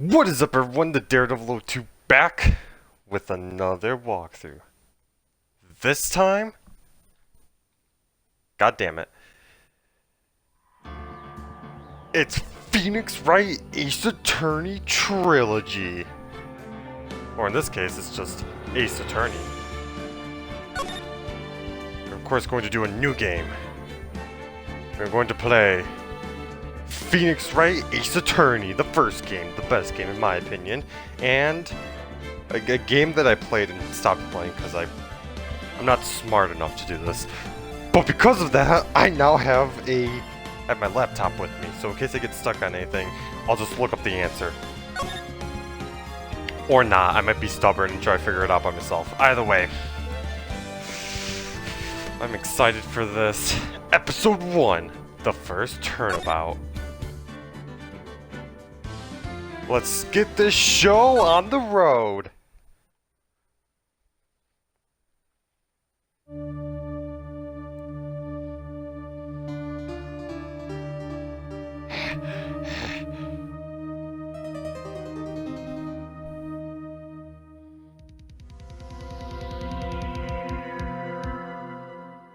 What is up, everyone? The Daredevil 02 back with another walkthrough. This time, god damn it, it's Phoenix Wright Ace Attorney Trilogy. Or in this case, it's just Ace Attorney. We're of course going to do a new game. We're going to play Phoenix Wright Ace Attorney, the first game, the best game in my opinion, and a game that I played and stopped playing because I'm not smart enough to do this. But because of that, I now have my laptop with me, so in case I get stuck on anything, I'll just look up the answer. Or not, I might be stubborn and try to figure it out by myself. Either way, I'm excited for this. Episode 1, the first turnabout. Let's get this show on the road!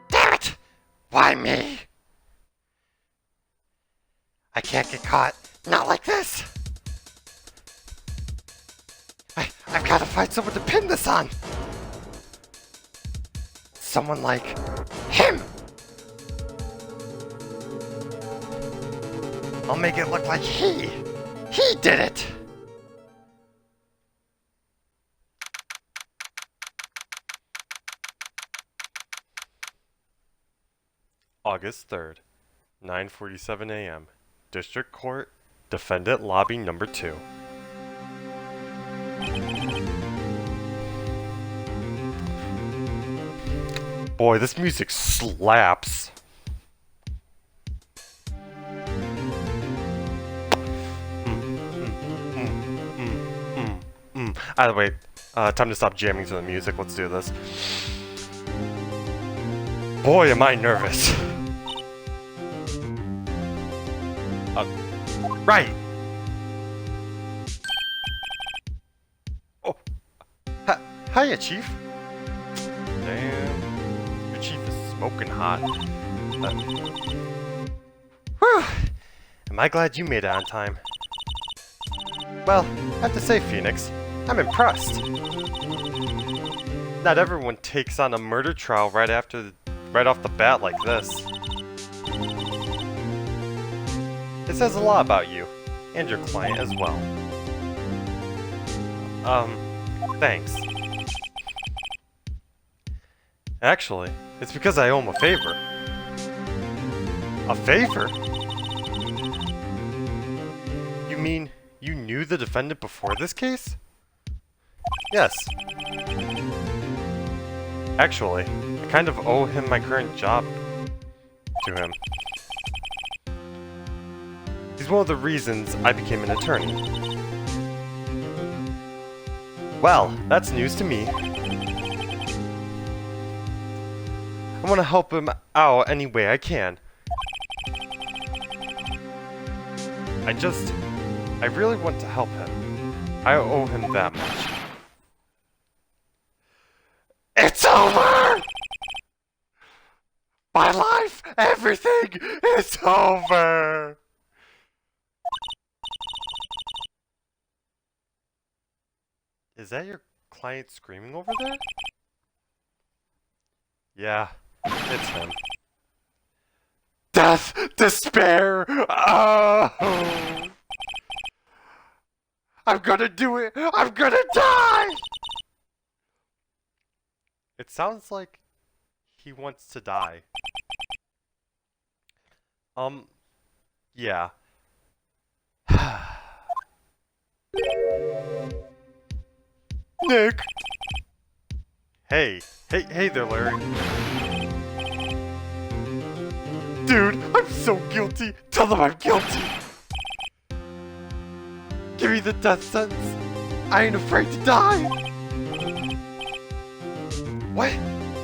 Damn it! Why me? I can't get caught. Not like this! I've got to find someone to pin this on! Someone like him! I'll make it look like he did it! August 3rd, 9:47 a.m. District Court, Defendant Lobby Number 2. Boy, this music slaps. Either way, time to stop jamming to the music. Let's do this. Boy, am I nervous. Right. Oh, hiya, Chief. Damn. Chief is smoking hot. Whew! Am I glad you made it on time? Well, I have to say, Phoenix, I'm impressed. Not everyone takes on a murder trial right off the bat like this. It says a lot about you, and your client as well. Thanks. Actually, it's because I owe him a favor. A favor? You mean you knew the defendant before this case? Yes. Actually, I kind of owe him my current job to him. He's one of the reasons I became an attorney. Well, that's news to me. I want to help him out any way I can. I really want to help him. I owe him that much. It's over! My life, everything is over! Is that your client screaming over there? Yeah. It's him. Death! Despair! Oh! I'm gonna do it! I'm gonna die! It sounds like he wants to die. Yeah. Nick! Hey there, Larry. Dude, I'm so guilty! Tell them I'm guilty! Give me the death sentence! I ain't afraid to die! What?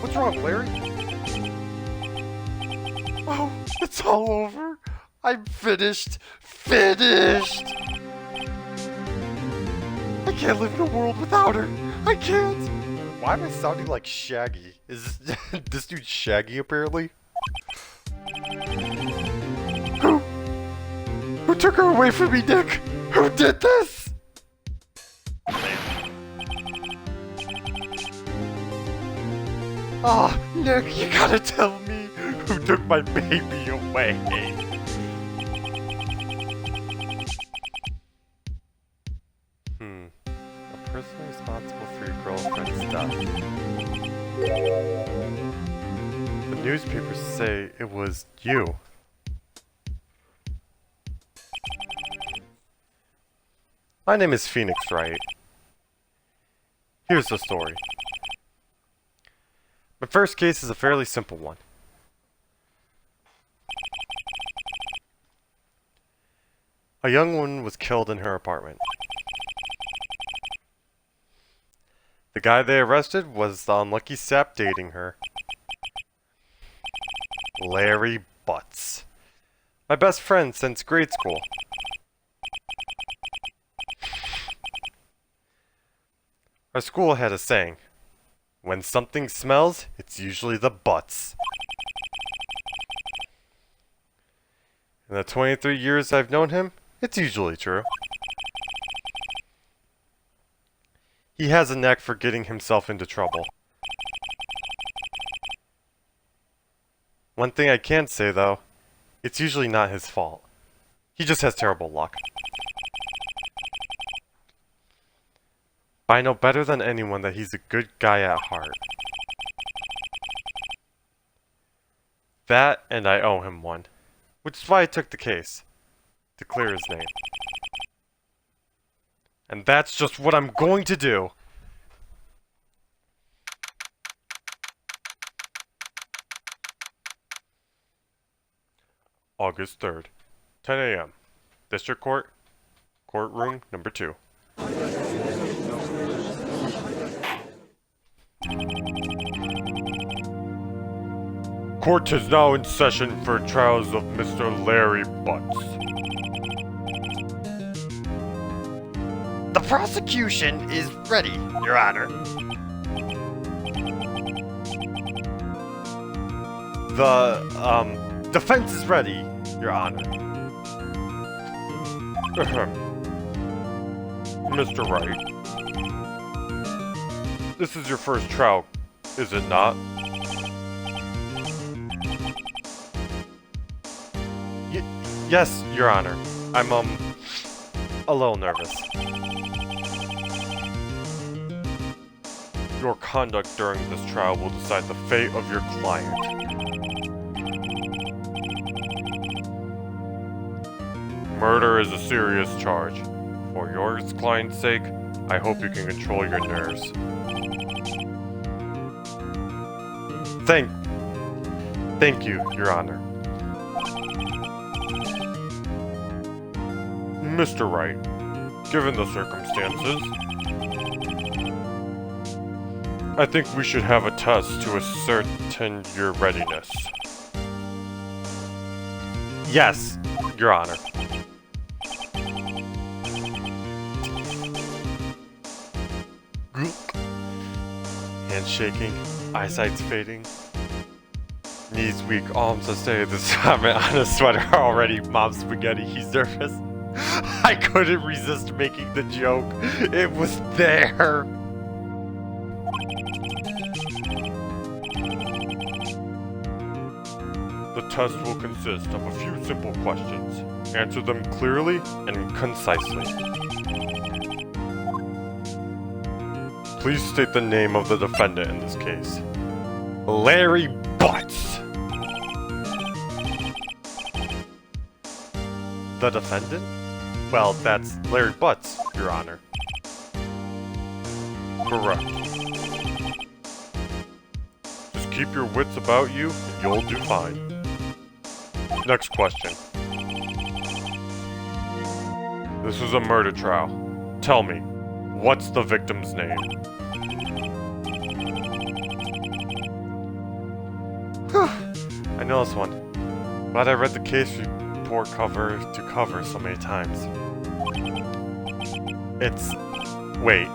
What's wrong, Larry? Oh, it's all over! I'm finished! Finished! can't live in a world without her. I can't. Why am I sounding like Shaggy? Is this dude Shaggy apparently? Who took her away from me, Nick? Who did this? Oh, Nick, you gotta tell me who took my baby away. A person responsible for your girlfriend's death. The newspapers say it was you. My name is Phoenix Wright. Here's the story. My first case is a fairly simple one. A young woman was killed in her apartment. The guy they arrested was the unlucky sap dating her. Larry Butz. My best friend since grade school. Our school had a saying. When something smells, it's usually the butts. In the 23 years I've known him, it's usually true. He has a knack for getting himself into trouble. One thing I can say though, it's usually not his fault. He just has terrible luck. I know better than anyone that he's a good guy at heart. That, and I owe him one. Which is why I took the case. To clear his name. And that's just what I'm going to do. August 3rd, 10 a.m. District Court, Courtroom number 2. Court is now in session for trials of Mr. Larry Butz. The prosecution is ready, Your Honor. The, defense is ready, Your Honor. Mr. Wright. This is your first trial, is it not? Yes, Your Honor. I'm, a little nervous. Your conduct during this trial will decide the fate of your client. Murder is a serious charge. For your client's sake, I hope you can control your nerves. Thank you, Your Honor. Mr. Wright, given the circumstances, I think we should have a test to ascertain your readiness. Yes, Your Honor. Hands shaking, eyesight's fading, knees weak, arms are steady. This time on a sweater already. Mom's spaghetti, he's nervous. I couldn't resist making the joke. It was there. The test will consist of a few simple questions. Answer them clearly and concisely. Please state the name of the defendant in this case. Larry Butz. The defendant? Well, that's Larry Butz, Your Honor. Correct. Just keep your wits about you, and you'll do fine. Next question. This is a murder trial. Tell me, what's the victim's name? I know this one. Glad I read the case report cover to cover so many times. It's Wait.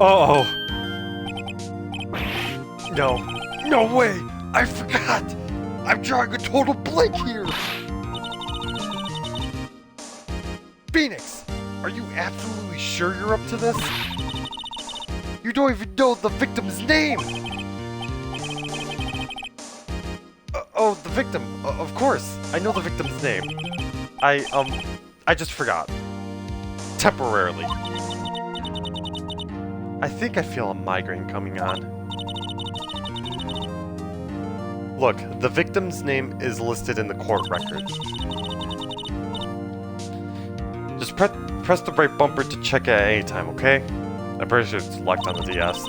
Uh-oh. No. No way! I forgot! I'm drawing a total blank here! Phoenix! Are you absolutely sure you're up to this? You don't even know the victim's name! Oh, the victim. Of course. I know the victim's name. I just forgot. Temporarily. I think I feel a migraine coming on. Look, the victim's name is listed in the court record. Just press the right bumper to check it at any time, okay? I'm pretty sure it's locked on the DS.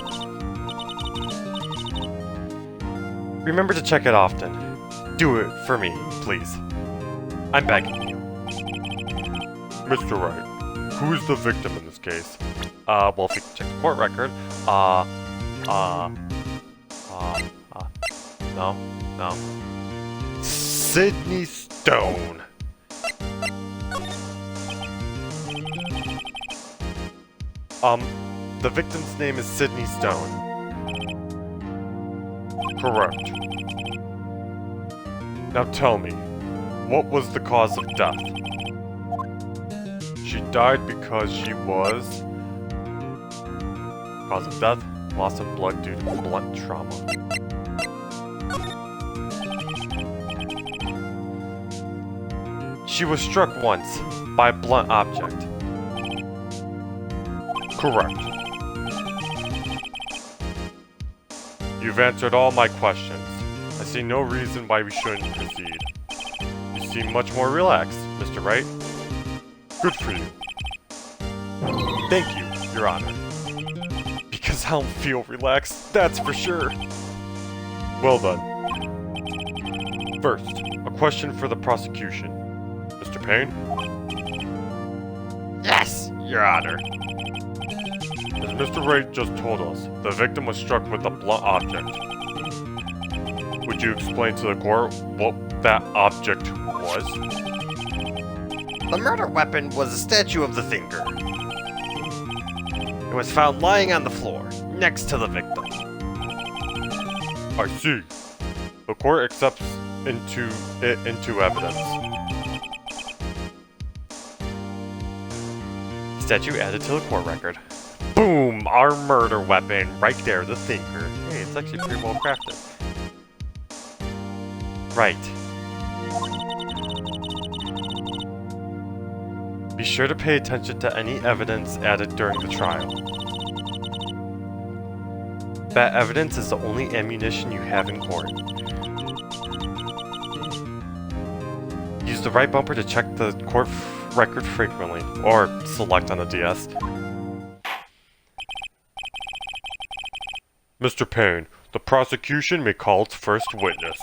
Remember to check it often. Do it for me, please. I'm begging you. Mr. Wright, who is the victim in this case? Well, if you can check the court record, no. Sydney Stone. The victim's name is Sydney Stone. Correct. Now tell me, what was the cause of death? She died because she was... Cause of death? Loss of blood due to blunt trauma. She was struck once by a blunt object. Correct. You've answered all my questions. I see no reason why we shouldn't proceed. You seem much more relaxed, Mr. Wright. Good for you. Thank you, Your Honor. Because I don't feel relaxed, that's for sure. Well done. First, a question for the prosecution. Mr. Payne? Yes, Your Honor. As Mr. Wright just told us, the victim was struck with a blunt object. Would you explain to the court what that object was? The murder weapon was a statue of the thinker. It was found lying on the floor, next to the victim. I see. The court accepts into evidence. Statue added to the court record. Boom! Our murder weapon, right there, the thinker. Hey, it's actually pretty well crafted. Right. Be sure to pay attention to any evidence added during the trial. That evidence is the only ammunition you have in court. Use the right bumper to check the court record frequently, or select on the DS. Mr. Payne, the prosecution may call its first witness.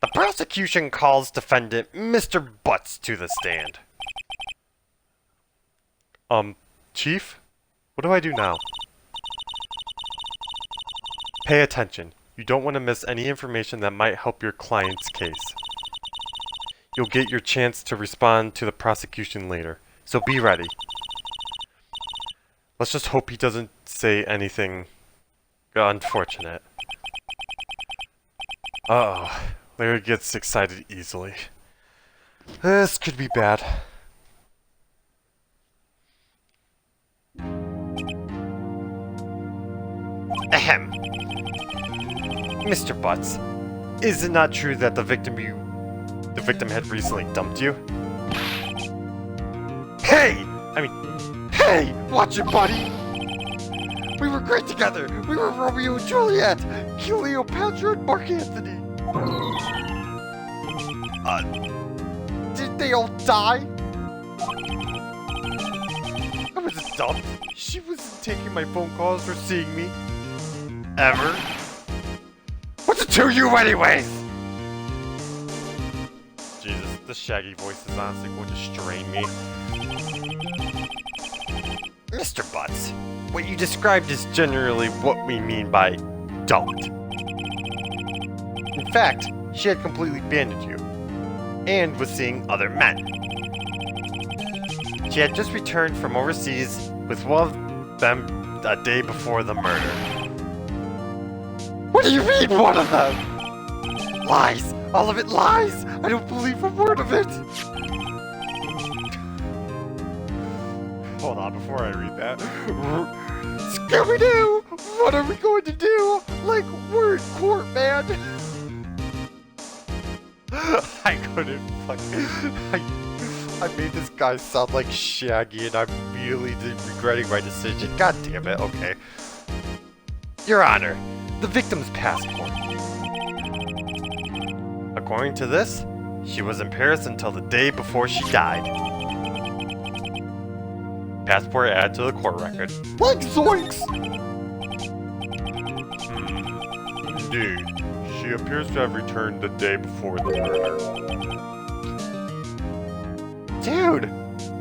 The prosecution calls defendant Mr. Butz to the stand. Chief? What do I do now? Pay attention. You don't want to miss any information that might help your client's case. You'll get your chance to respond to the prosecution later, so be ready. Let's just hope he doesn't say anything unfortunate. Uh-oh. Larry gets excited easily. This could be bad. Ahem. Mr. Butz, is it not true that the victim had recently dumped you? Hey! Hey! Watch it, buddy! We were great together! We were Romeo and Juliet! Cleopatra and Mark Antony! Did they all die? I wasn't dumped. She wasn't taking my phone calls or seeing me. Ever. What's it to you anyways? Jesus, the shaggy voice is honestly going to strain me. Mr. Butz, what you described is generally what we mean by dumped. In fact, she had completely abandoned you, and was seeing other men. She had just returned from overseas with one of them a day before the murder. What do you mean, one of them? Lies! All of it lies! I don't believe a word of it! Hold on, before I read that. Scooby-Doo! What are we going to do? Like, we're in court, man! I couldn't I made this guy sound like Shaggy and I'm really regretting my decision. God damn it, okay. Your Honor, the victim's passport. According to this, she was in Paris until the day before she died. Passport added to the court record. Like zoinks! Indeed, she appears to have returned the day before the murder. Dude,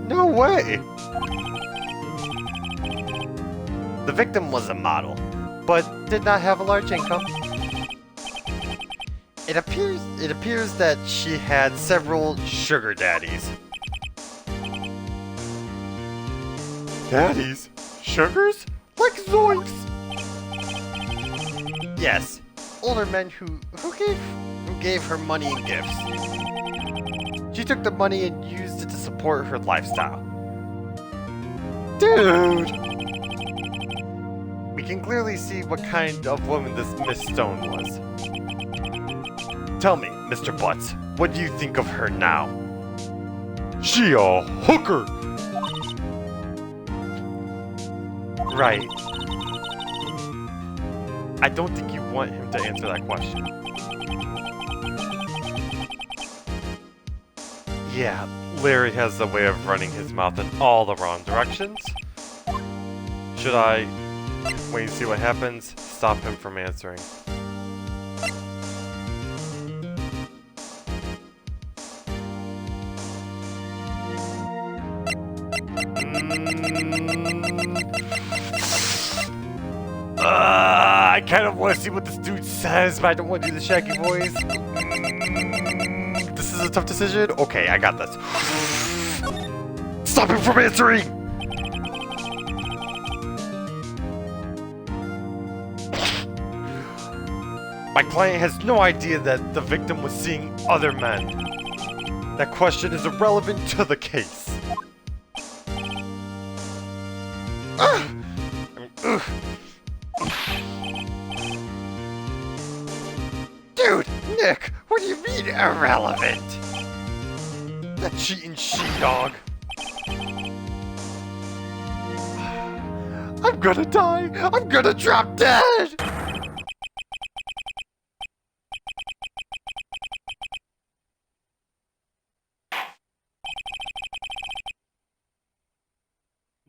no way! The victim was a model, but did not have a large income. It appears that she had several sugar daddies. Daddies? Sugars? Like zoinks! Yes, older men who gave her money and gifts. She took the money and used it to support her lifestyle. Dude! We can clearly see what kind of woman this Miss Stone was. Tell me, Mr. Butz, what do you think of her now? She a hooker! Right. I don't think you want him to answer that question. Yeah, Larry has a way of running his mouth in all the wrong directions. Should I wait and see what happens? Stop him from answering. I kind of want to see what this dude says, but I don't want to do the Shaggy voice. This is a tough decision. Okay, I got this. Stop him from answering! My client has no idea that the victim was seeing other men. That question is irrelevant to the case. Dude, Nick, what do you mean irrelevant? That cheating she-dog. I'm gonna die! I'm gonna drop dead!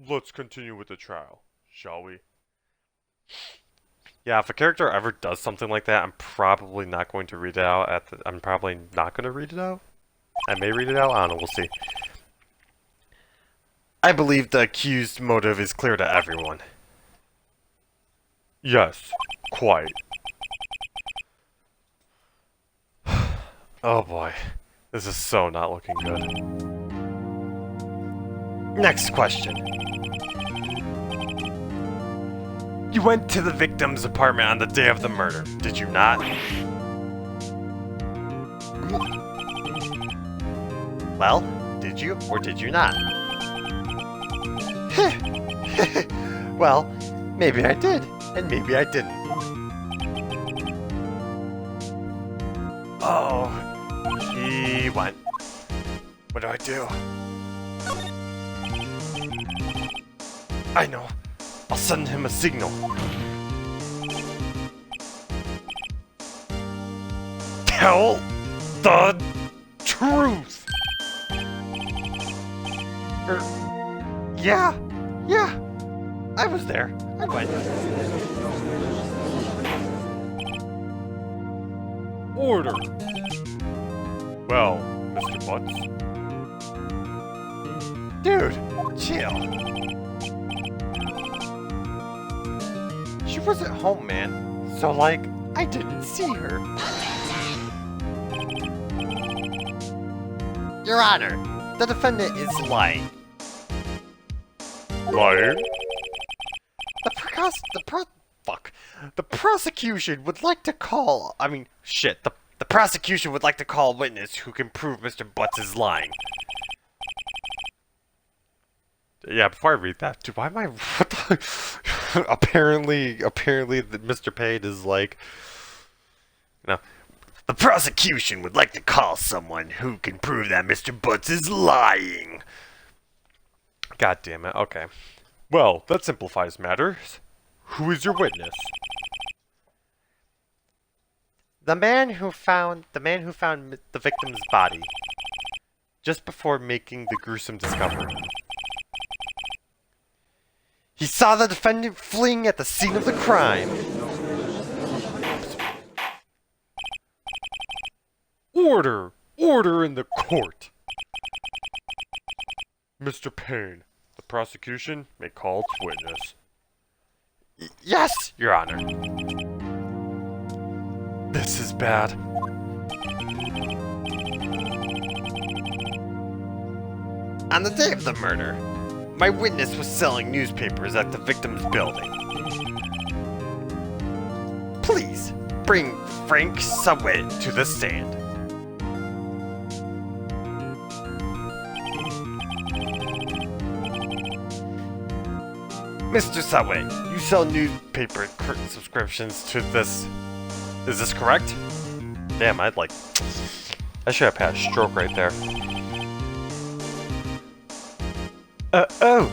Let's continue with the trial, shall we? Yeah, if a character ever does something like that, I'm probably not going to read it out I'm probably not going to read it out. I may read it out, I don't know, we'll see. I believe the accused motive is clear to everyone. Yes, quite. Oh boy, this is so not looking good. Next question. You went to the victim's apartment on the day of the murder, did you not? Well, did you or did you not? Well, maybe I did, and maybe I didn't. Oh, he went. What do I do? I know. I'll send him a signal. Tell the truth! Yeah, I was there. I went. Order! Well, Mr. Butz? Dude, chill. She wasn't home, man. So, like, I didn't see her. Your Honor, the defendant is lying. lying? The prosecution would like to call... The prosecution would like to call a witness who can prove Mr. Butz is lying. Yeah, before I read that, dude, why am I... What the... apparently, Mr. Payne is like... No. The prosecution would like to call someone who can prove that Mr. Butz is lying. God damn it, okay. Well, that simplifies matters. Who is your witness? The man who found the victim's body just before making the gruesome discovery. He saw the defendant fleeing at the scene of the crime. Order! Order in the court! Mr. Payne, the prosecution may call its witness. Yes, Your Honor. This is bad. On the day of the murder, my witness was selling newspapers at the victim's building. Please, bring Frank Sawit to the stand. Mr. Sawit, you sell newspaper subscriptions to this... Is this correct? Damn, I should have had a stroke right there. Oh,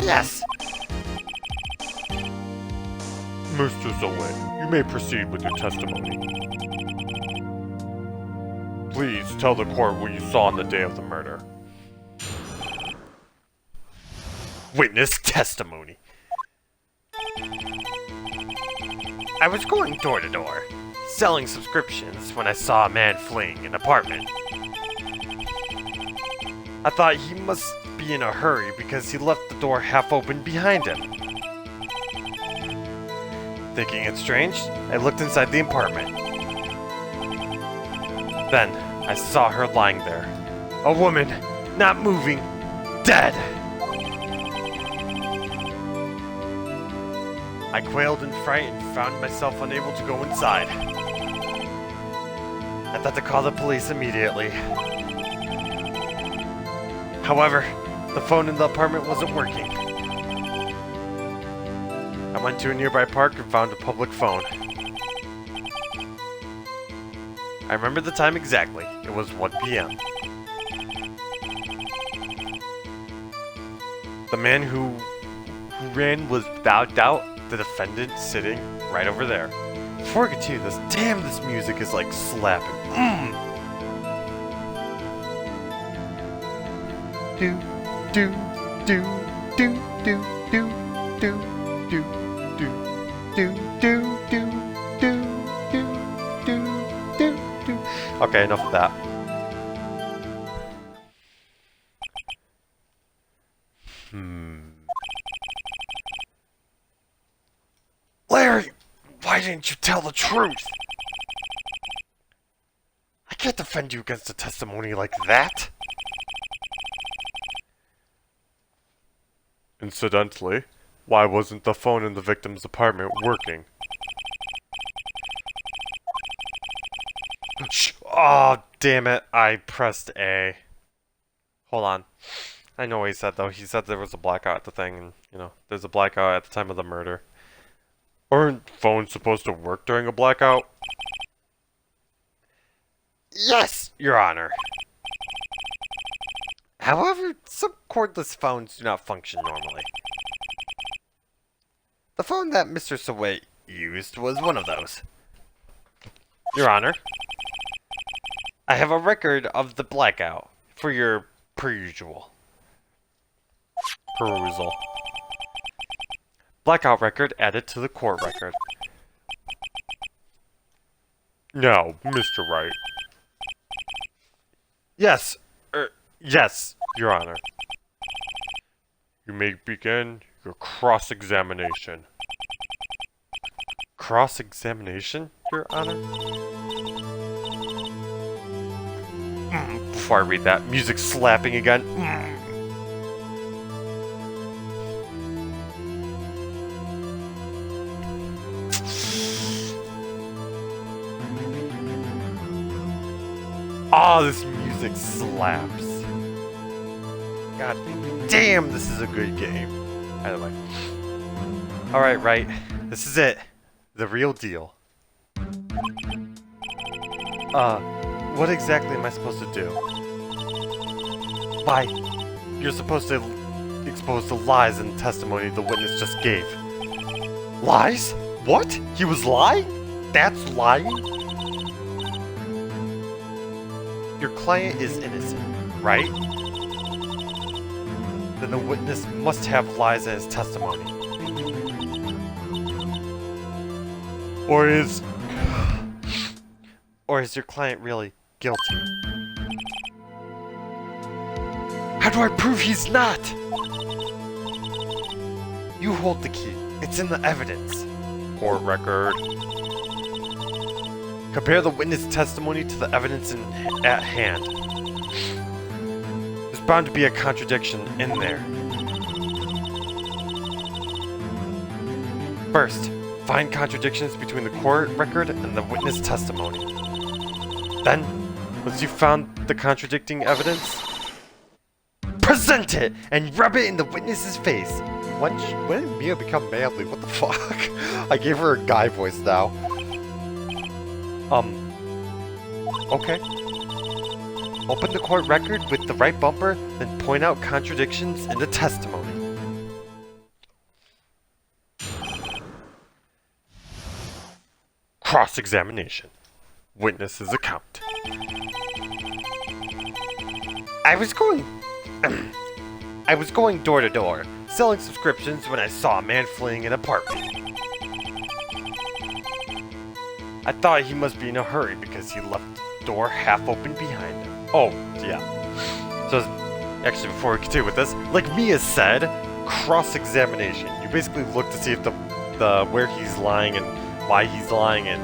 yes. Mr. Sawit, you may proceed with your testimony. Please tell the court what you saw on the day of the murder. Witness testimony. I was going door to door, selling subscriptions when I saw a man fleeing an apartment. I thought he must be in a hurry because he left the door half open behind him. Thinking it strange, I looked inside the apartment. Then, I saw her lying there. A woman, not moving, dead! I quailed in fright and found myself unable to go inside. I thought to call the police immediately. However, the phone in the apartment wasn't working. I went to a nearby park and found a public phone. I remember the time exactly. It was 1 p.m. The man who ran was without doubt the defendant sitting right over there. Before I continue this, damn, this music is like slapping. Do do do do do do do do do do do do do do. Okay, enough of that. Larry, why didn't you tell the truth? I can't defend you against a testimony like that. Incidentally, why wasn't the phone in the victim's apartment working? Oh, damn it. I pressed A. Hold on. I know what he said, though. He said there was a blackout at the thing, and, you know, there's a blackout at the time of the murder. Aren't phones supposed to work during a blackout? Yes, Your Honor. However, some cordless phones do not function normally. The phone that Mr. Sawit used was one of those. Your Honor, I have a record of the blackout for your perusal. Blackout record added to the court record. Now, Mr. Wright. Yes, Your Honor. You may begin your cross-examination. Cross-examination, Your Honor? Before I read that, music slapping again. Oh, this music slaps. God damn, this is a good game. Either way. Alright, Wright. This is it. The real deal. What exactly am I supposed to do? Why? You're supposed to expose the lies in the testimony the witness just gave. Lies? What? He was lying? That's lying? Your client is innocent, right? Then the witness must have lies in his testimony. Or is your client really guilty? How do I prove he's not? You hold the key. It's in the evidence. Court record. Compare the witness testimony to the evidence at hand. There's bound to be a contradiction in there. First, find contradictions between the court record and the witness testimony. Then, once you've found the contradicting evidence, present it and rub it in the witness's face. When did Mia become manly? What the fuck? I gave her a guy voice now. Okay. Open the court record with the right bumper, then point out contradictions in the testimony. Cross-examination. Witness's account. I was going door to door, selling subscriptions when I saw a man fleeing an apartment. I thought he must be in a hurry because he left the door half open behind him. Oh, yeah. So, actually, before we continue with this, like Mia said, cross-examination. You basically look to see if the where he's lying and why he's lying and,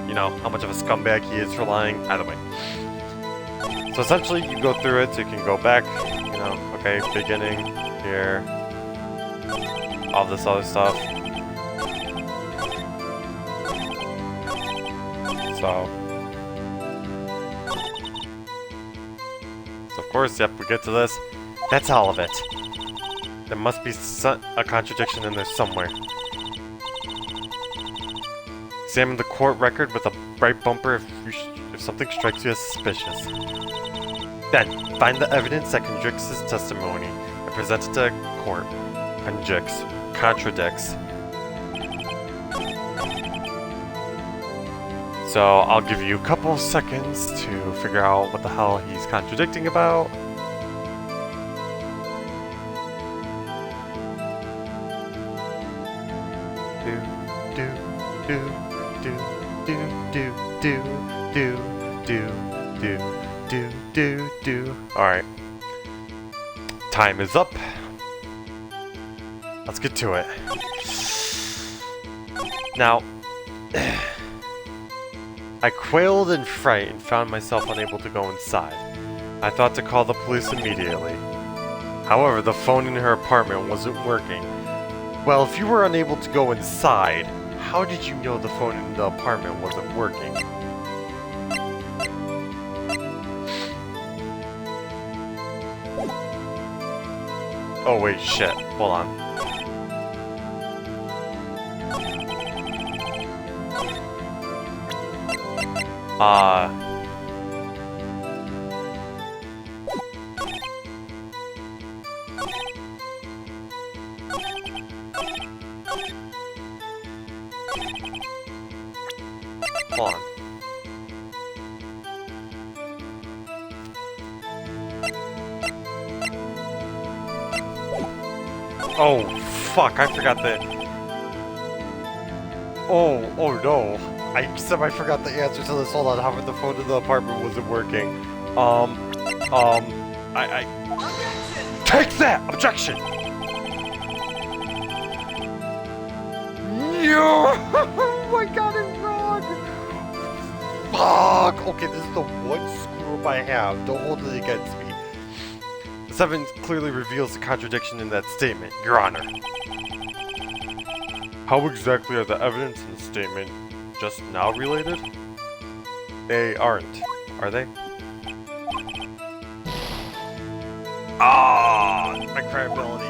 you know, how much of a scumbag he is for lying. Either way. So essentially, you go through it so you can go back, you know, okay, beginning, here, all this other stuff. So of course, yep, we get to this. That's all of it. There must be a contradiction in there somewhere. Examine the court record with a bright bumper if something strikes you as suspicious. Then, find the evidence that contradicts his testimony and present it to court. Contradicts. So, I'll give you a couple of seconds to figure out what the hell he's contradicting about. Alright. Time is up. Let's get to it. Now, I quailed in fright and found myself unable to go inside. I thought to call the police immediately. However, the phone in her apartment wasn't working. Well, if you were unable to go inside, how did you know the phone in the apartment wasn't working? Oh wait, shit. Hold on. Hold on. Oh, fuck, I forgot that. Oh no. I forgot the answer to this. Hold on, how the phone in the apartment wasn't working. I take that! Objection! No! I got it wrong! Fuck! Okay, this is the one screw-up I have. Don't hold it against me. This evidence clearly reveals the contradiction in that statement, Your Honor. How exactly are the evidence in the statement just now related? They aren't, are they? Ah, my credibility.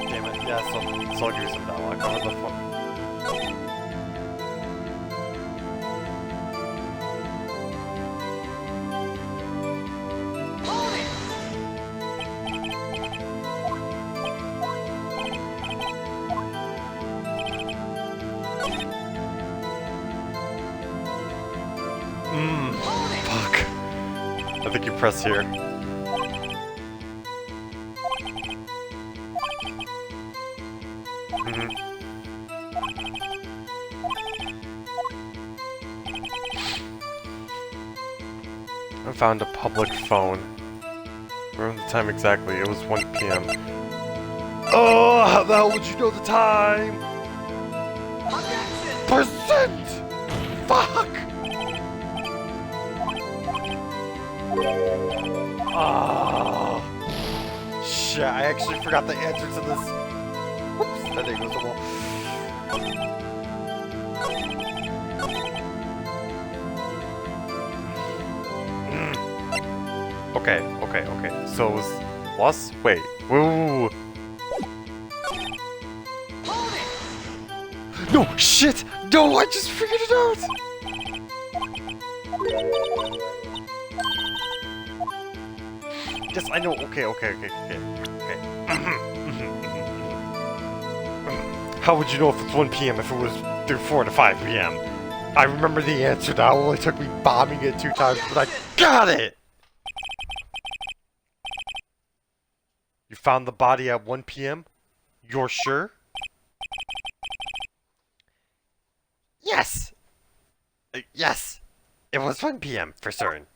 Damn it. Yeah, so I'll give you some dialogue. Over the phone. Fuck. I think you press here. I found a public phone. Remember the time exactly, it was 1 p.m. Oh, how the hell would you know the time? Percent! Fuck! Ah, shit, I actually forgot the answer to this. Whoops, that didn't go so well. Okay. So it was plus? Wait. Woo. No, shit! No, I just figured it out! Yes, I know. Okay. How would you know if it's 1 p.m. if it was through 4 to 5 p.m.? I remember the answer now. It only took me bombing it 2 times, but I got it! You found the body at 1 p.m.? You're sure? Yes! Yes! It was 1 p.m. for certain.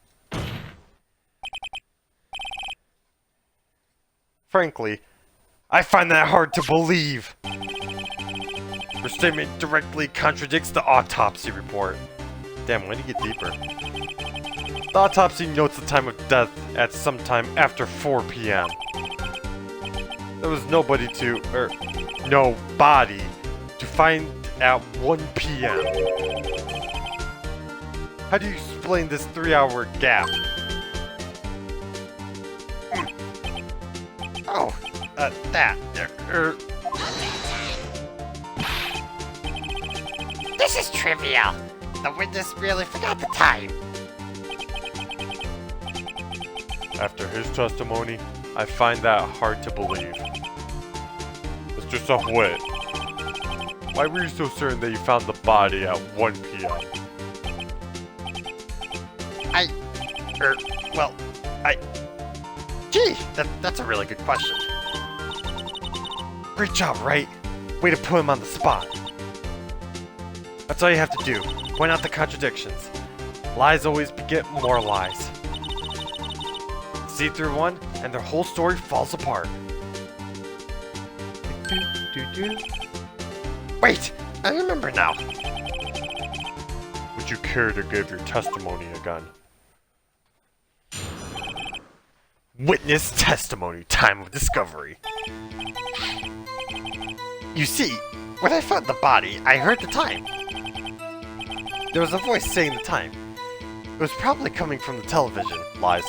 Frankly, I find that hard to believe. Your statement directly contradicts the autopsy report. Damn, when do you get deeper? The autopsy notes the time of death at some time after 4 p.m. There was no body to find at 1 p.m. How do you explain this 3-hour gap? Oh, that. This is trivial. The witness merely forgot the time. After his testimony, I find that hard to believe. Mr. Subwit, why were you so certain that you found the body at 1 p.m.? Gee, that's a really good question. Great job, Wright. Way to put him on the spot. That's all you have to do. Point out the contradictions. Lies always beget more lies. See through one, and their whole story falls apart. Wait, I remember now. Would you care to give your testimony again? Witness testimony, time of discovery. You see, when I found the body, I heard the time. There was a voice saying the time. It was probably coming from the television. Lies.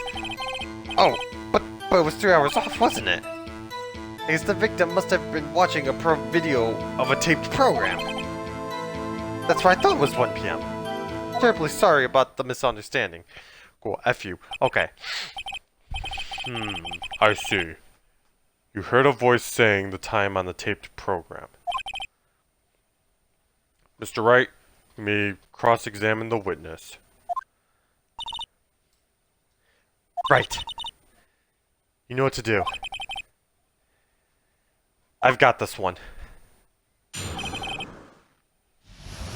Oh, but it was 3 hours off, wasn't it? I guess the victim must have been watching a video of a taped program. That's why I thought it was 1 p.m. Terribly sorry about the misunderstanding. Cool, F you. Okay. I see. You heard a voice saying the time on the taped program. Mr. Wright, you may cross-examine the witness. Right. You know what to do. I've got this one.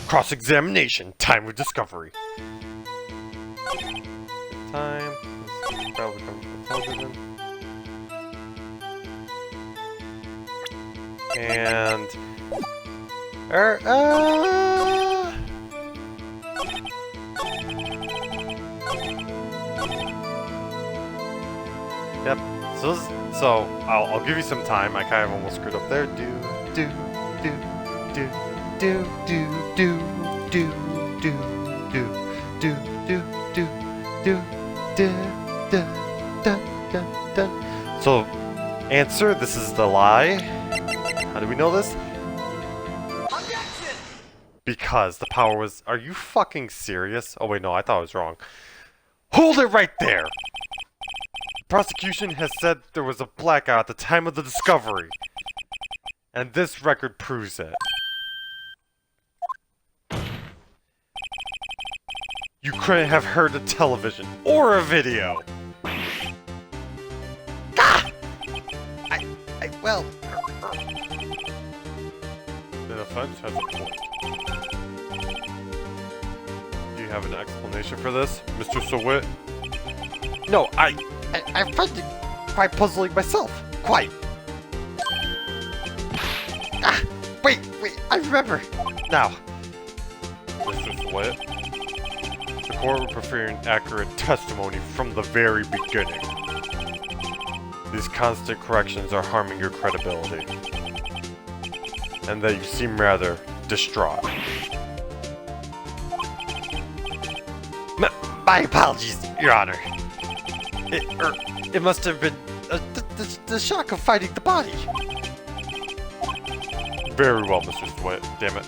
Cross-examination, time of discovery. Time is probably coming from the television. And yep. So I'll give you some time. I kind of almost screwed up there. So, answer, this is the lie. How do we know this? Objection! Because the power was... Are you fucking serious? Oh wait, no, I thought I was wrong. Hold it right there! The prosecution has said there was a blackout at the time of the discovery. And this record proves it. You couldn't have heard a television or a video. Ah! Well... The defense has a point. Do you have an explanation for this, Mr. SeWitt? No, I find it quite puzzling myself. Quite. Ah! Wait, I remember. Now, Mr. SeWitt, the court will prefer an accurate testimony from the very beginning. These constant corrections are harming your credibility. And that you seem rather distraught. My apologies, Your Honor. It must have been The shock of finding the body. very well, Mr. SeWitt. Damn it.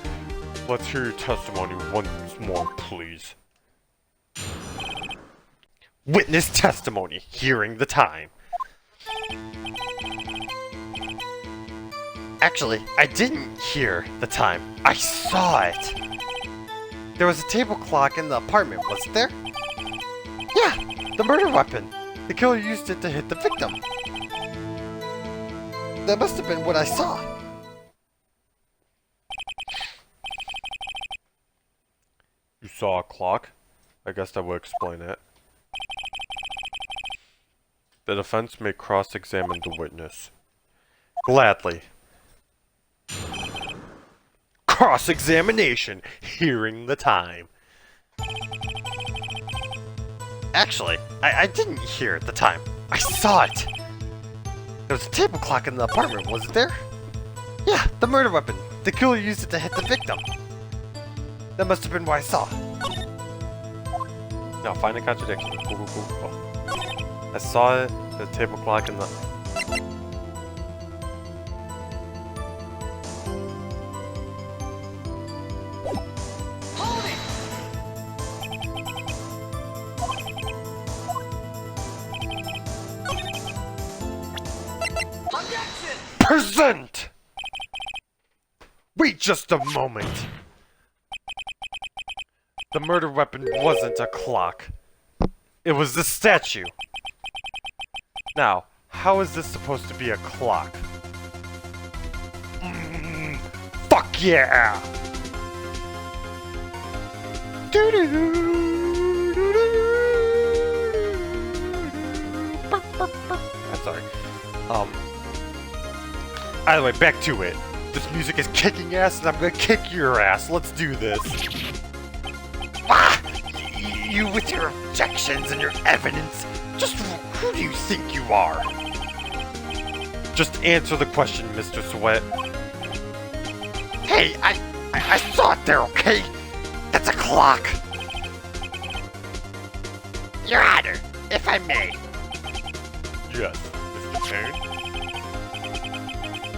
Let's hear your testimony once more, please. Witness testimony, hearing the time. Actually, I didn't hear the time. I saw it. There was a table clock in the apartment, wasn't there? Yeah, the murder weapon. The killer used it to hit the victim. That must have been what I saw. You saw a clock? I guess that would explain it. The defense may cross-examine the witness. Gladly. Cross-examination, hearing the time. Actually, I didn't hear the time. I saw it. There was a table clock in the apartment, wasn't there? Yeah, the murder weapon. The killer used it to hit the victim. That must have been what I saw. Now, find a contradiction. Cool. I saw it, the table clock in the... Present! Wait just a moment. The murder weapon wasn't a clock. It was the statue. Now, how is this supposed to be a clock? Fuck yeah! I'm sorry. Either way, back to it. This music is kicking ass, and I'm gonna kick your ass. Let's do this. Ah! You with your objections and your evidence. Just who do you think you are? Just answer the question, Mr. SeWitt. Hey, I saw it there, okay? That's a clock. Your Honor, if I may. Yes, Mr. Kane.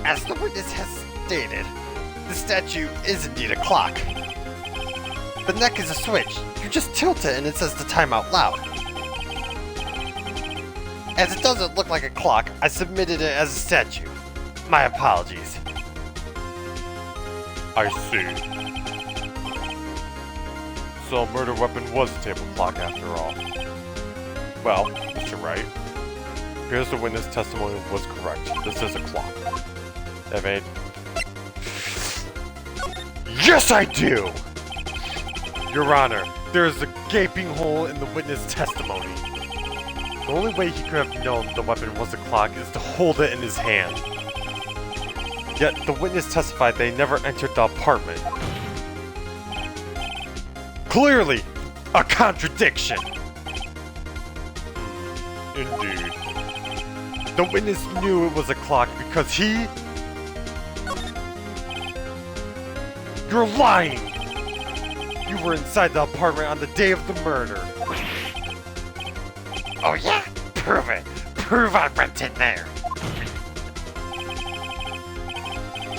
As the witness has stated, the statue is indeed a clock. The neck is a switch. You just tilt it and it says the time out loud. As it doesn't look like a clock, I submitted it as a statue. My apologies. I see. So a murder weapon was a table clock after all. Well, Mr. Wright, here's the witness testimony was correct. This is a clock. That made... Yes, I do! Your Honor, there is a gaping hole in the witness testimony. The only way he could have known the weapon was a clock is to hold it in his hand. Yet, the witness testified they never entered the apartment. Clearly, a contradiction! Indeed. The witness knew it was a clock because he... You're lying! You were inside the apartment on the day of the murder. Oh yeah? Prove it! prove I went in there.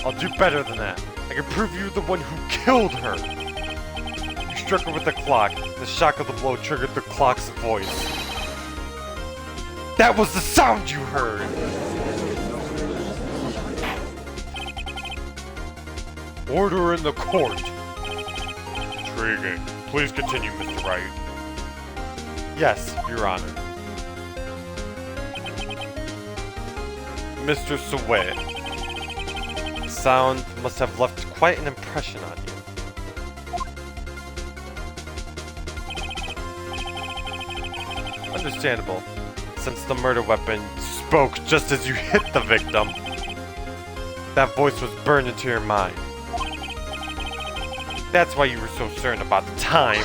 I'll do better than that. I can prove you're the one who killed her. You struck her with the clock. The shock of the blow triggered the clock's voice. That was the sound you heard! Order in the court. Intriguing. Please continue, Mr. Wright. Yes, Your Honor. Mr. Sweat. The sound must have left quite an impression on you. Understandable, since the murder weapon spoke just as you hit the victim. That voice was burned into your mind. That's why you were so certain about the time.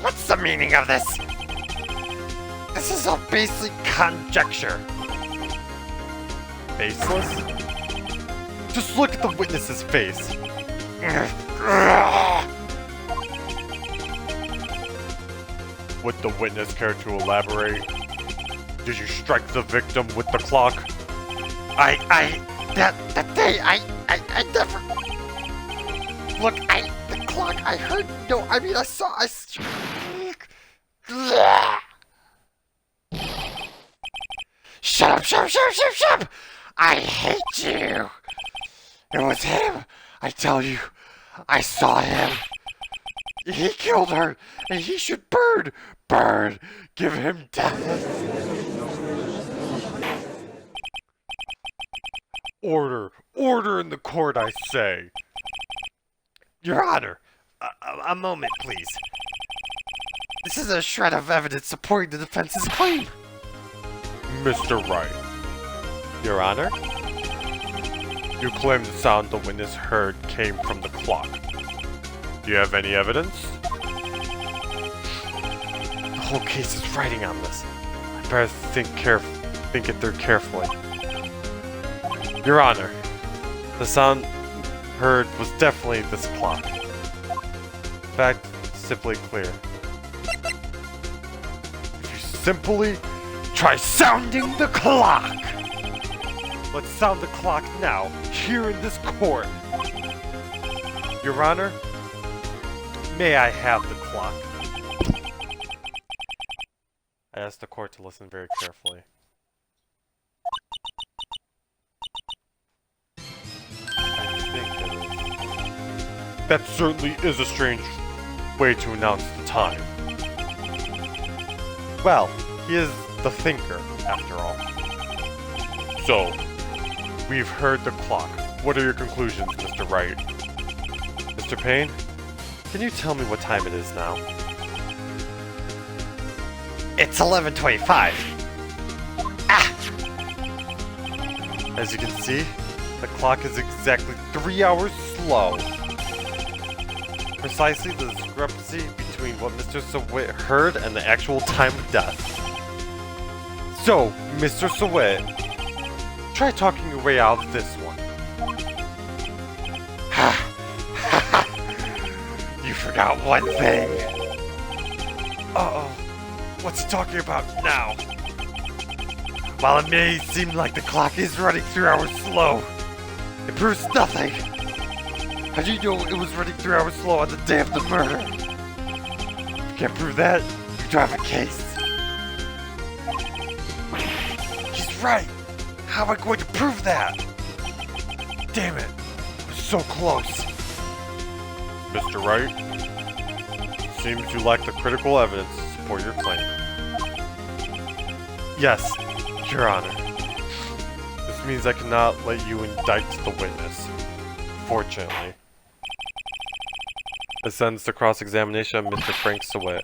What's the meaning of this? This is all basically conjecture. Faceless? Just look at the witness's face. Would the witness care to elaborate? Did you strike the victim with the clock? That day, I never... Look, the clock, I heard, no, I mean, I saw, Shut up! I hate you! It was him, I tell you. I saw him. He killed her, and he should burn, give him death. Order in the court, I say. Your Honor, a moment, please. This is a shred of evidence supporting the defense's claim. Mr. Wright. Your Honor? You claim the sound the witness heard came from the clock. Do you have any evidence? The whole case is riding on this. I better think it through carefully. Your Honor, the sound heard was definitely this clock. Fact simply clear. If you simply try sounding the clock! Let's sound the clock now, here in this court. Your Honor, may I have the clock? I asked the court to listen very carefully. That certainly is a strange way to announce the time. Well, he is the thinker, after all. So, we've heard the clock. What are your conclusions, Mr. Wright? Mr. Payne, can you tell me what time it is now? It's 11:25. As you can see, the clock is exactly 3 hours slow. Precisely the discrepancy between what Mr. Sawit heard and the actual time of death. So, Mr. Sawit, try talking your way out of this one. You forgot one thing. Uh-oh. What's he talking about now? While it may seem like the clock is running 3 hours slow, it proves nothing. How do you know it was running 3 hours slow on the day of the murder? If you can't prove that, you don't have a case. He's right! How am I going to prove that? Damn it! I was so close! Mr. Wright, seems you lack the critical evidence to support your claim. Yes, Your Honor. This means I cannot let you indict the witness. Fortunately. This ends the cross-examination of Mr. Frank Sawit.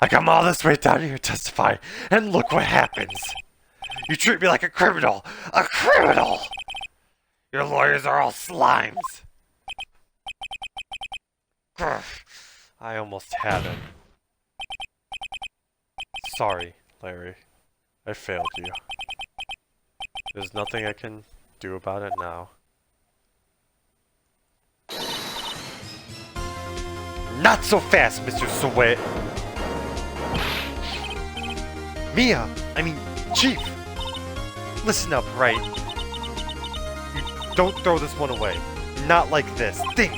I come all this way down here to testify, and look what happens. You treat me like a criminal! A criminal! Your lawyers are all slimes. I almost had him. Sorry, Larry. I failed you. There's nothing I can do about it now. Not so fast, Mr. Sawit! Mia? I mean, Chief! Listen up, Wright. You don't throw this one away. Not like this. Think!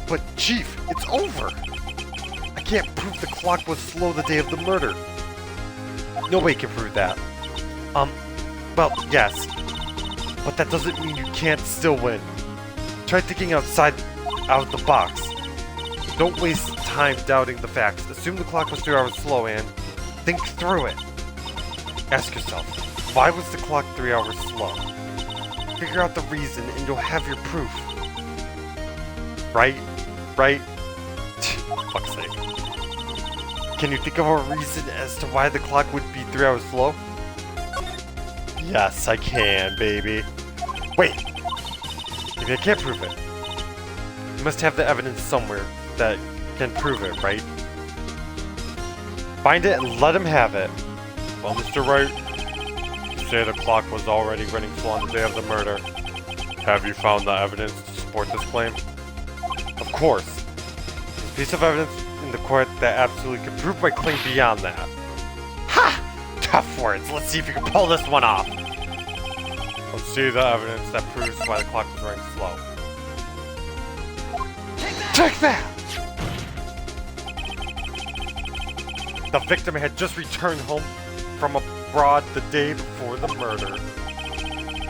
But, Chief, it's over! I can't prove the clock was slow the day of the murder. Nobody can prove that. Well, yes. But that doesn't mean you can't still win. Try thinking out of the box. Don't waste time doubting the facts. Assume the clock was 3 hours slow and think through it. Ask yourself, why was the clock 3 hours slow? Figure out the reason and you'll have your proof. Right? Fuck's sake. Can you think of a reason as to why the clock would be 3 hours slow? Yes, I can, baby. Wait! Maybe I can't prove it. You must have the evidence somewhere that can prove it, right? Find it and let him have it. Well, Mr. Wright, you say the clock was already running slow on the day of the murder. Have you found the evidence to support this claim? Of course. There's a piece of evidence in the court that absolutely can prove my claim beyond that. Ha! Tough words. Let's see if you can pull this one off. Let's see the evidence that proves why the clock was running slow. Take that! The victim had just returned home from abroad the day before the murder.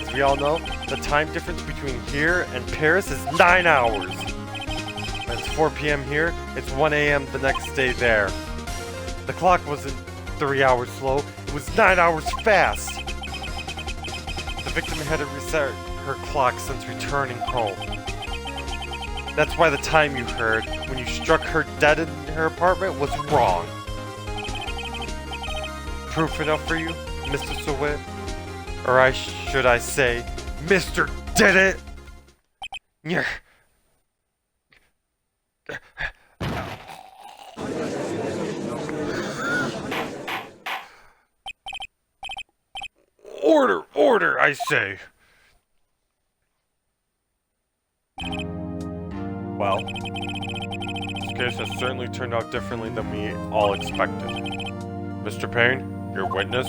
As we all know, the time difference between here and Paris is 9 hours. When it's 4 p.m. here, it's 1 a.m. the next day there. The clock wasn't 3 hours slow, it was 9 hours fast. The victim had to reset her clock since returning home. That's why the time you heard when you struck her dead in her apartment was wrong. Proof enough for you, Mr. Sweat? Or should I say, Mr. Did It? Nyeh. Order, I say! Well, this case has certainly turned out differently than we all expected. Mr. Payne, your witness?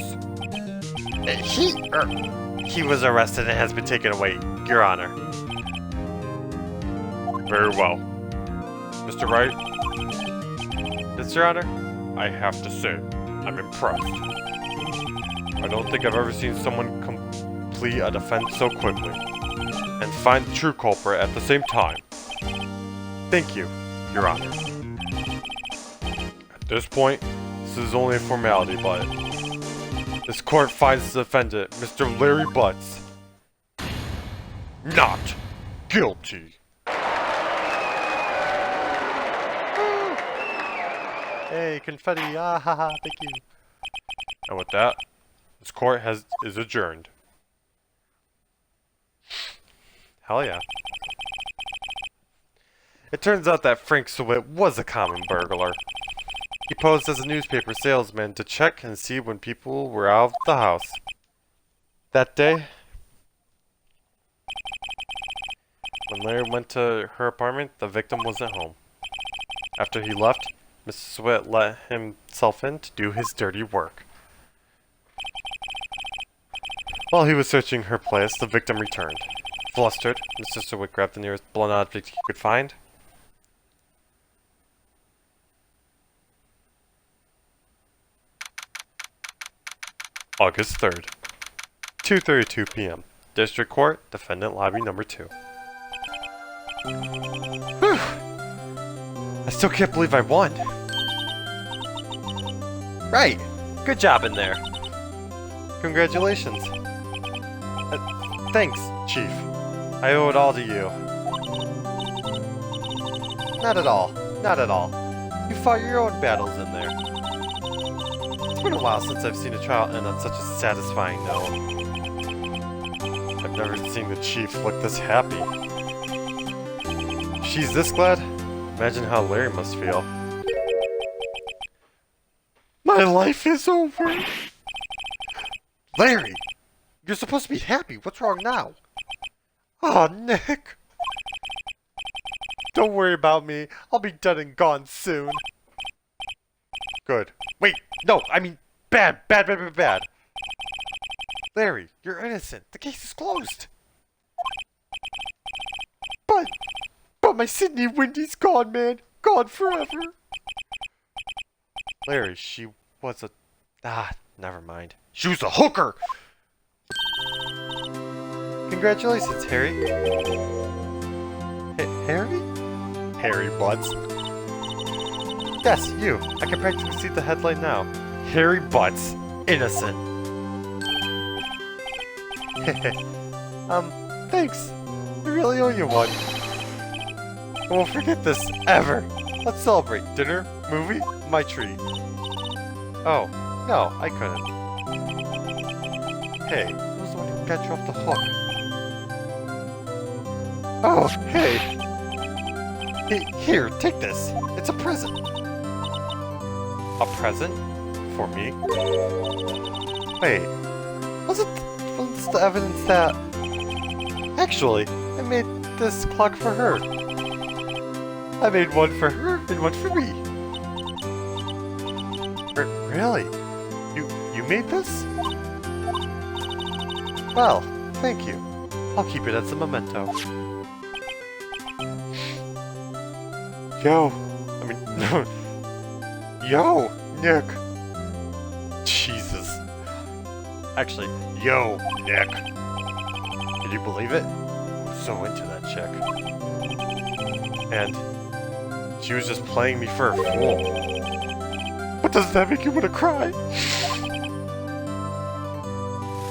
He was arrested and has been taken away, Your Honor. Very well. Mr. Wright? Yes, Your Honor? I have to say, I'm impressed. I don't think I've ever seen someone complete a defense so quickly, and find the true culprit at the same time. Thank you, Your Honor. At this point, this is only a formality, but this court finds the defendant, Mr. Larry Butz, not guilty. Hey, confetti, ah ha ha, thank you. And with that, this court is adjourned. Hell yeah. It turns out that Frank Sweat was a common burglar. He posed as a newspaper salesman to check and see when people were out of the house. That day, when Larry went to her apartment, the victim wasn't home. After he left, Mr. Sweat let himself in to do his dirty work. While he was searching her place, the victim returned. Flustered, Mr. Sweat grabbed the nearest blunt object he could find. August 3rd, 2:32 p.m. District Court, Defendant Lobby Number 2. Whew! I still can't believe I won. Right! Good job in there. Congratulations. Thanks, Chief. I owe it all to you. Not at all. Not at all. You fought your own battles in there. It's been a while since I've seen a trial end on such a satisfying note. I've never seen the Chief look this happy. If she's this glad, imagine how Larry must feel. My life is over! Larry! You're supposed to be happy. What's wrong now? Aw, Nick! Don't worry about me. I'll be dead and gone soon. Good. Wait, no, I mean, Bad, bad, bad, bad, bad. Larry, you're innocent. The case is closed. But my Sydney Wendy's gone, man. Gone forever. Larry, she was a... never mind. She was a hooker! Congratulations, Harry. Harry? Harry Butz. Yes, you. I can practically see the headline now. Harry Butz, innocent. Thanks. I really owe you one. I won't forget this, ever. Let's celebrate. Dinner, movie, my treat. Oh, no, I couldn't. Hey, I was the one who got you off the hook. Oh, hey. Here, take this. It's a present. A present? For me? Wait, wasn't this the evidence that... Actually, I made this clock for her. I made one for her and one for me. Really? You made this? Well, thank you. I'll keep it as a memento. Yo, yo, Nick. Jesus. Actually, yo, Nick. Can you believe it? I'm so into that chick. And she was just playing me for a fool. But does that make you want to cry?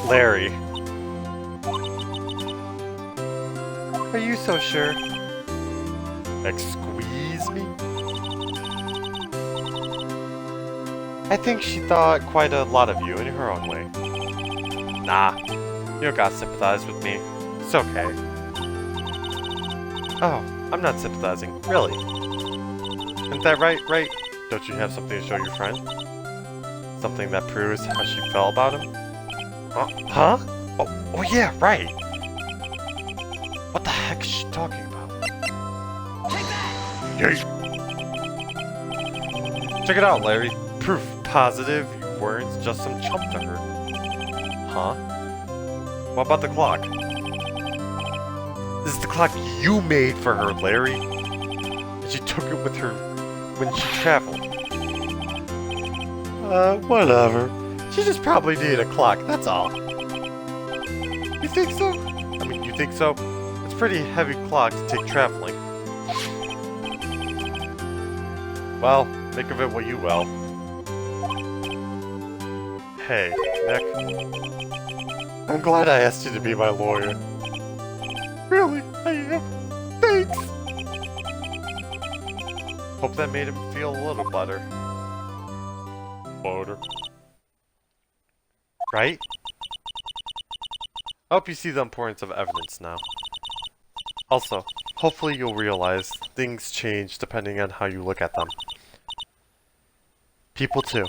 Larry. Are you so sure? Squeeze me? I think she thought quite a lot of you in her own way. Nah, you don't gotta sympathize with me. It's okay. Oh, I'm not sympathizing, really. Isn't that right, Wright? Don't you have something to show your friend? Something that proves how she felt about him? Huh? Oh yeah, right! What the heck is she talking about? Yay! Check it out, Larry. Proof positive you weren't just some chump to her. Huh? What about the clock? This is the clock you made for her, Larry. And she took it with her when she traveled. Whatever. She just probably needed a clock, that's all. You think so? You think so? It's a pretty heavy clock to take traveling. Well, think of it what you will. Hey, Nick. I'm glad I asked you to be my lawyer. Really, I am. Thanks! Hope that made him feel a little better. Right? I hope you see the importance of evidence now. Also, hopefully you'll realize things change depending on how you look at them. People too.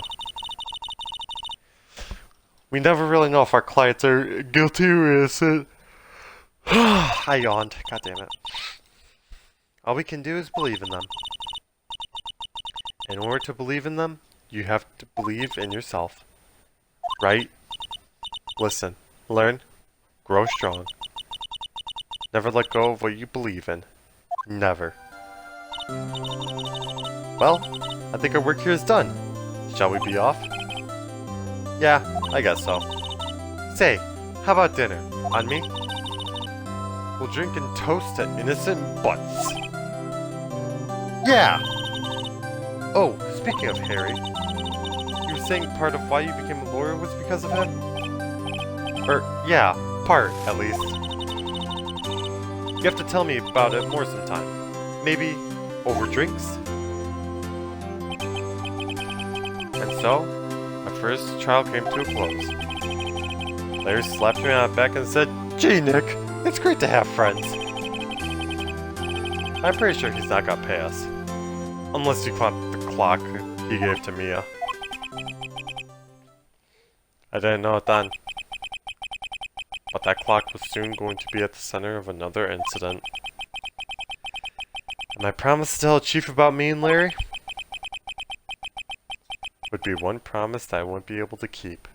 We never really know if our clients are guilty or innocent. I yawned. God damn it. All we can do is believe in them. In order to believe in them, you have to believe in yourself. Right? Listen, learn, grow strong. Never let go of what you believe in. Never. Well, I think our work here is done. Shall we be off? Yeah, I guess so. Say, how about dinner? On me? We'll drink and toast to innocent Butz. Yeah! Oh, speaking of Harry, you were saying part of why you became a lawyer was because of him? Yeah, part, at least. You have to tell me about it more sometime. Maybe over drinks? And so, my first trial came to a close. Larry slapped me on the back and said, "Gee, Nick, it's great to have friends." I'm pretty sure he's not gonna pay us. Unless you count the clock he gave to Mia. I didn't know it then. But that clock was soon going to be at the center of another incident. And my promise to tell Chief about me and Larry? would be one promise that I won't be able to keep.